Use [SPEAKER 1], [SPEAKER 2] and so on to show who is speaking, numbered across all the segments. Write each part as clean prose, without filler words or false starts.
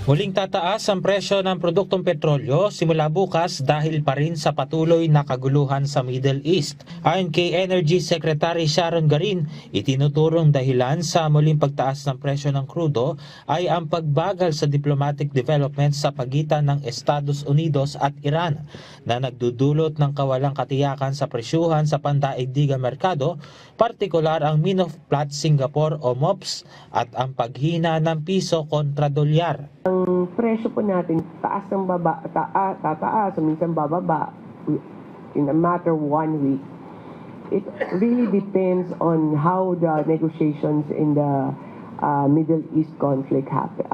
[SPEAKER 1] Muling tataas ang presyo ng produktong petrolyo simula bukas dahil pa rin sa patuloy na kaguluhan sa Middle East. Ayon kay Energy Secretary Sharon Garin, itinuturong dahilan sa muling pagtaas ng presyo ng krudo ay ang pagbagal sa diplomatic development sa pagitan ng Estados Unidos at Iran na nagdudulot ng kawalang katiyakan sa presyuhan sa pandaigdigang merkado, partikular ang Minov Platts Singapore o MOPS at ang paghina ng piso kontra dolyar.
[SPEAKER 2] Ang presyo po natin, taas ng tataas, minsan bababa in a matter of 1 week. It really depends on how the negotiations in the Middle East conflict happen,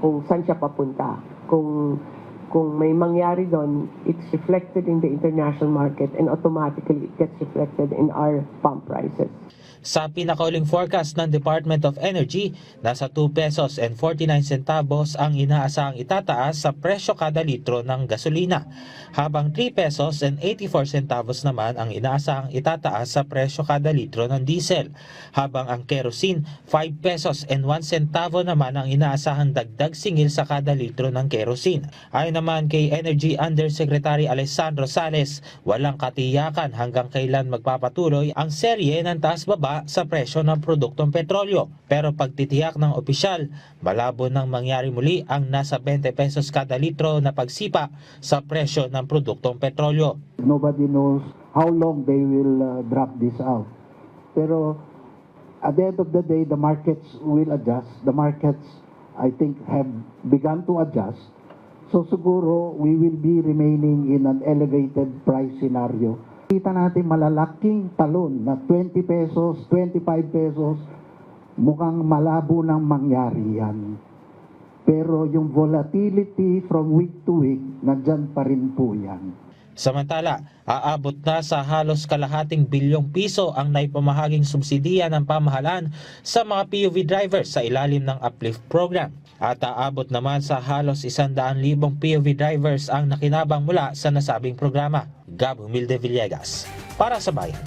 [SPEAKER 2] kung saan siya papunta. Kung may mangyari doon, it's reflected in the international market and automatically it gets reflected in our pump prices.
[SPEAKER 1] Sa pinakauling forecast ng Department of Energy, nasa 2 pesos and 49 centavos ang inaasahang itataas sa presyo kada litro ng gasolina, habang 3 pesos and 84 centavos naman ang inaasahang itataas sa presyo kada litro ng diesel, habang ang kerosene 5 pesos and 1 centavo naman ang inaasahang dagdag singil sa kada litro ng kerosene. Ayon naman kay Energy Undersecretary Alessandro Sales, walang katiyakan hanggang kailan magpapatuloy ang serye ng taas-baba sa presyo ng produktong petrolyo. Pero pagtitiyak ng opisyal, malabo nang mangyari muli ang nasa 20 pesos kada litro na pagsipa sa presyo ng produktong petrolyo.
[SPEAKER 3] Nobody knows how long they will drop this out. Pero at the end of the day, the markets will adjust. The markets, I think, have begun to adjust. So siguro, we will be remaining in an elevated price scenario. Kita natin malalaking talon na 20 pesos, 25 pesos, mukhang malabo nang mangyari yan. Pero yung volatility from week to week, nandyan pa rin po yan.
[SPEAKER 1] Samantala, aabot na sa halos kalahating bilyong piso ang naipamahaging subsidiya ng pamahalaan sa mga PUV drivers sa ilalim ng Uplift Program. At aabot naman sa halos 100,000 PUV drivers ang nakinabang mula sa nasabing programa. Gab Humilde Villegas, para sa Bayan.